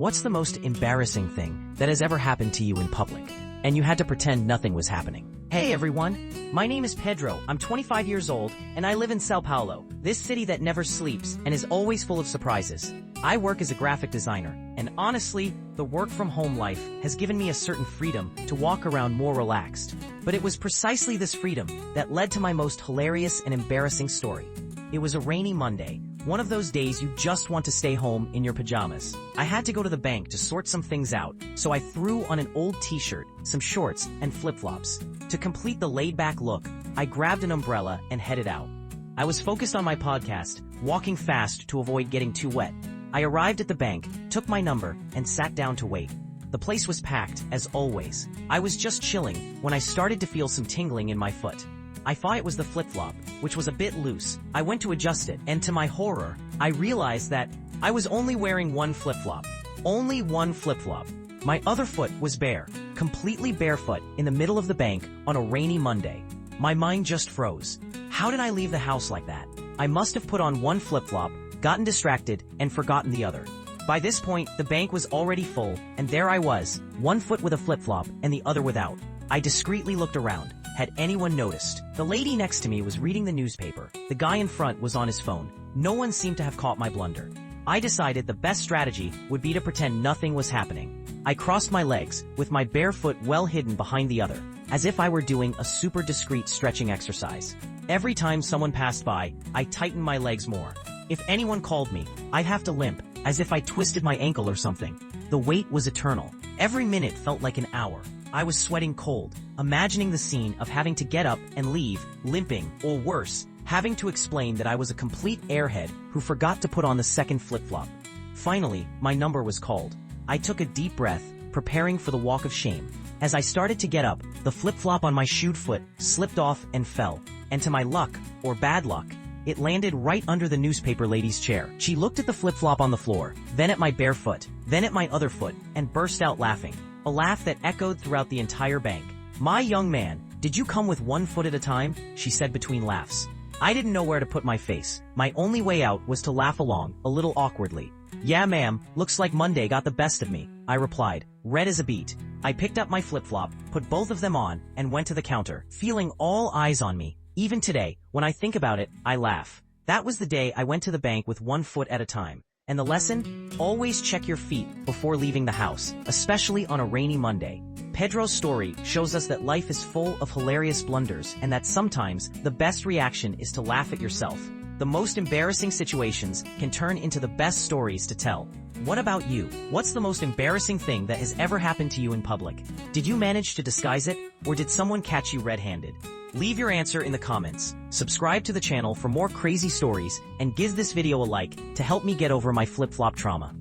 What's the most embarrassing thing that has ever happened to you in public, and you had to pretend nothing was happening? Hey everyone, my name is Pedro, I'm 25 years old, and I live in Sao Paulo, this city that never sleeps and is always full of surprises. I work as a graphic designer, and honestly, the work-from-home life has given me a certain freedom to walk around more relaxed. But it was precisely this freedom that led to my most hilarious and embarrassing story. It was a rainy Monday, one of those days you just want to stay home in your pajamas. I had to go to the bank to sort some things out, so I threw on an old t-shirt, some shorts, and flip-flops. To complete the laid-back look, I grabbed an umbrella and headed out. I was focused on my podcast, walking fast to avoid getting too wet. I arrived at the bank, took my number, and sat down to wait. The place was packed, as always. I was just chilling when I started to feel some tingling in my foot. I thought it was the flip-flop, which was a bit loose. I went to adjust it, and to my horror, I realized that I was only wearing one flip-flop. Only one flip-flop. My other foot was bare, completely barefoot, in the middle of the bank on a rainy Monday. My mind just froze. How did I leave the house like that? I must have put on one flip-flop, gotten distracted, and forgotten the other. By this point, the bank was already full, and there I was, one foot with a flip-flop and the other without. I discreetly looked around. Had anyone noticed? The lady next to me was reading the newspaper. The guy in front was on his phone. No one seemed to have caught my blunder. I decided the best strategy would be to pretend nothing was happening. I crossed my legs, with my bare foot well hidden behind the other, as if I were doing a super discreet stretching exercise. Every time someone passed by, I tightened my legs more. If anyone called me, I'd have to limp, as if I twisted my ankle or something. The wait was eternal. Every minute felt like an hour. I was sweating cold, imagining the scene of having to get up and leave, limping, or worse, having to explain that I was a complete airhead who forgot to put on the second flip-flop. Finally, my number was called. I took a deep breath, preparing for the walk of shame. As I started to get up, the flip-flop on my shoed foot slipped off and fell. And to my luck, or bad luck, it landed right under the newspaper lady's chair. She looked at the flip-flop on the floor, then at my bare foot, then at my other foot, and burst out laughing. A laugh that echoed throughout the entire bank. "My young man, did you come with one foot at a time?" she said between laughs. I didn't know where to put my face. My only way out was to laugh along, a little awkwardly. "Yeah ma'am, looks like Monday got the best of me," I replied, red as a beet. I picked up my flip-flop, put both of them on, and went to the counter, feeling all eyes on me. Even today, when I think about it, I laugh. That was the day I went to the bank with one foot at a time. And the lesson? Always check your feet before leaving the house, especially on a rainy Monday. Pedro's story shows us that life is full of hilarious blunders and that sometimes the best reaction is to laugh at yourself. The most embarrassing situations can turn into the best stories to tell. What about you? What's the most embarrassing thing that has ever happened to you in public? Did you manage to disguise it, or did someone catch you red-handed? Leave your answer in the comments. Subscribe to the channel for more crazy stories and give this video a like to help me get over my flip-flop trauma.